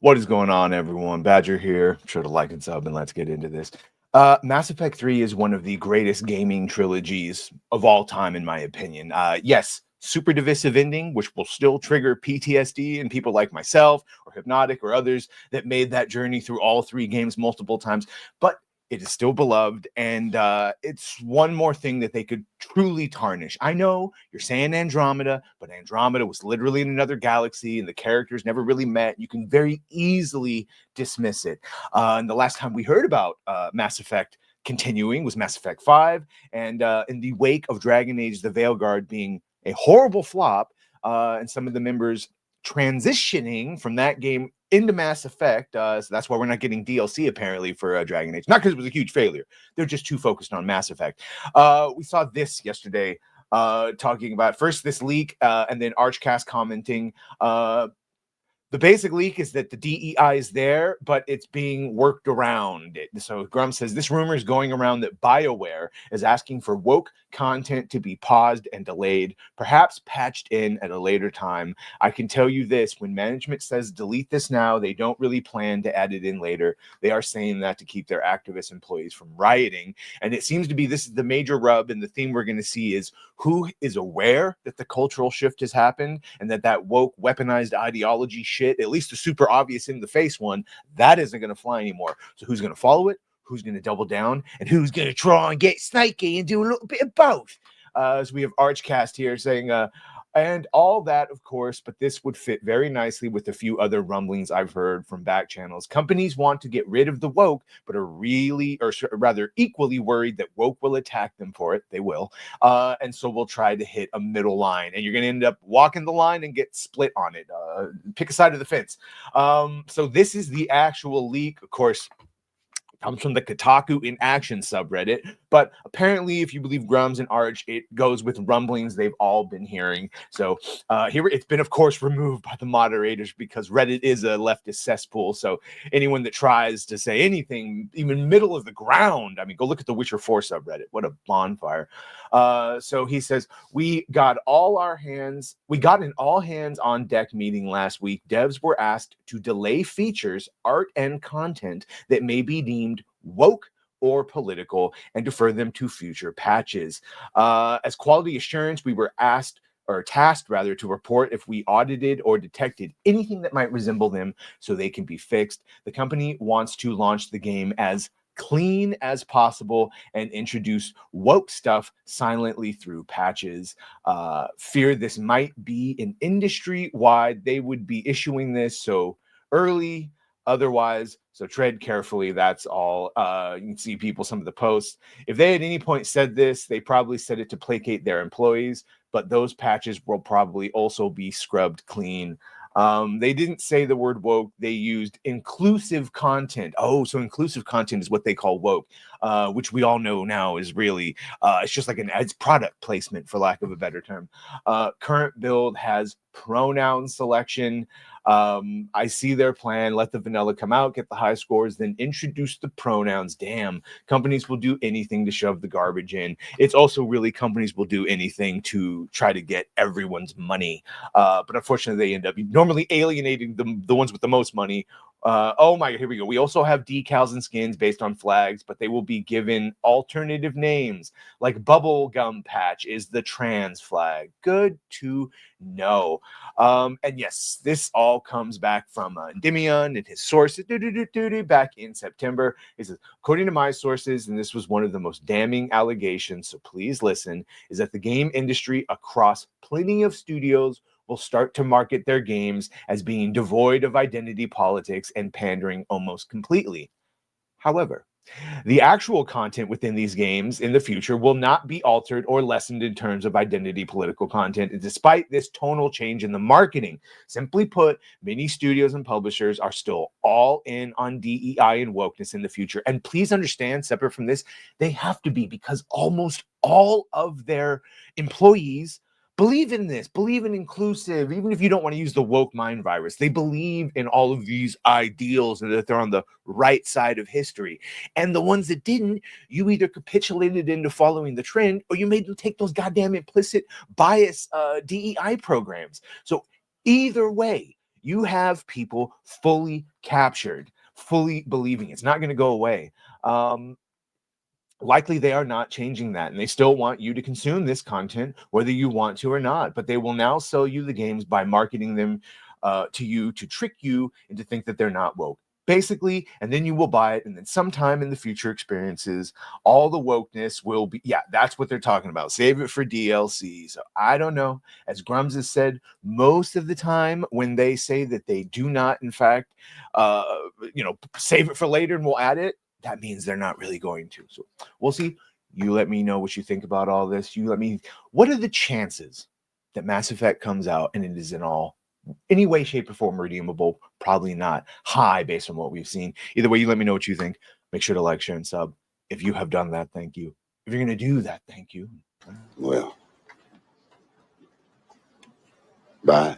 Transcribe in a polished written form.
What is going on, everyone? Badger here. Sure to like and sub, and let's get into this. Mass Effect 3 is one of the greatest gaming trilogies of all time, in my opinion. Yes, super divisive ending, which will still trigger PTSD in people like myself or Hypnotic or others that made that journey through all three games multiple times. But it is still beloved, and it's one more thing that they could truly tarnish. I know you're saying Andromeda, but Andromeda was literally in another galaxy, and the characters never really met. You can very easily dismiss it. And the last time we heard about Mass Effect continuing was Mass Effect 5, and in the wake of Dragon Age: The Veilguard being a horrible flop, and some of the members transitioning from that game into Mass Effect. So that's why we're not getting DLC apparently for Dragon Age. Not because it was a huge failure. They're just too focused on Mass Effect. We saw this yesterday, talking about first this leak, and then Archcast commenting. The basic leak is that the DEI is there, but it's being worked around. So Grum says this rumor is going around that BioWare is asking for woke content to be paused and delayed, perhaps patched in at a later time. I can tell you this, when management says delete this now, they don't really plan to add it in later. They are saying that to keep their activist employees from rioting. And it seems to be this is the major rub, and the theme we're going to see is who is aware that the cultural shift has happened and that woke weaponized ideology shit, at least the super obvious in the face one, that isn't going to fly anymore. So who's going to follow it? Who's going to double down? And who's going to try and get snaky and do a little bit of both? So we have Archcast here saying, and all that, of course, but this would fit very nicely with a few other rumblings I've heard from back channels. Companies want to get rid of the woke, but are really, or rather equally worried that woke will attack them for it. They will. And so we'll try to hit a middle line. And you're going to end up walking the line and get split on it. Pick a side of the fence. So this is the actual leak. Of course, comes from the Kotaku in Action subreddit, but apparently, if you believe Grums and Arch, it goes with rumblings they've all been hearing. So here it's been, of course, removed by the moderators because Reddit is a leftist cesspool. So anyone that tries to say anything, even middle of the ground, I mean, go look at the Witcher 4 subreddit. What a bonfire! So he says we got an all hands on deck meeting last week. Devs were asked to delay features, art, and content that may be deemed woke or political and defer them to future patches. As quality assurance, we were tasked to report if we audited or detected anything that might resemble them so they can be fixed. The company wants to launch the game as clean as possible and introduce woke stuff silently through patches. Fear this might be an industry-wide. They would be issuing this so early. Otherwise, so tread carefully. That's all. You can see some of the posts. If they at any point said this, they probably said it to placate their employees, but those patches will probably also be scrubbed clean. They didn't say the word woke. They used inclusive content. Oh, so inclusive content is what they call woke, which we all know now is really, it's just like it's product placement, for lack of a better term. Current build has pronoun selection. I see their plan. Let the vanilla come out, get the high scores, then introduce the pronouns. Damn, companies will do anything to shove the garbage in. It's also really companies will do anything to try to get everyone's money. But unfortunately, they end up normally alienating the ones with the most money. Oh my, here we go. We also have decals and skins based on flags, but they will be given alternative names, like Bubblegum Patch is the trans flag. Good to know. And yes, this all comes back from Endymion and his sources back in September. He says, according to my sources, and this was one of the most damning allegations, so please listen, is that the game industry across plenty of studios will start to market their games as being devoid of identity politics and pandering almost completely. However, the actual content within these games in the future will not be altered or lessened in terms of identity political content, despite this tonal change in the marketing. Simply put, many studios and publishers are still all in on DEI and wokeness in the future. And please understand, separate from this, they have to be, because almost all of their employees believe in this, believe in inclusive, even if you don't want to use the woke mind virus. They believe in all of these ideals and that they're on the right side of history. And the ones that didn't, you either capitulated into following the trend or you made them take those goddamn implicit bias DEI programs. So either way, You have people fully captured, fully believing it's not going to go away. Likely they are not changing that, and they still want you to consume this content whether you want to or not, but they will now sell you the games by marketing them to you to trick you into think that they're not woke, basically, and then you will buy it, and then sometime in the future experiences all the wokeness will be, yeah, that's what they're talking about, save it for DLC. So I don't know, as Grums has said, most of the time when they say that they do not in fact save it for later and we'll add it, that means they're not really going to. So we'll see. You let me know what you think about all this. You let me, what are the chances that Mass Effect comes out and it is in any way, shape, or form redeemable? Probably not high based on what we've seen. Either way, you let me know what you think. Make sure to like, share, and sub. If you have done that, thank you. If you're going to do that, thank you. Well, bye.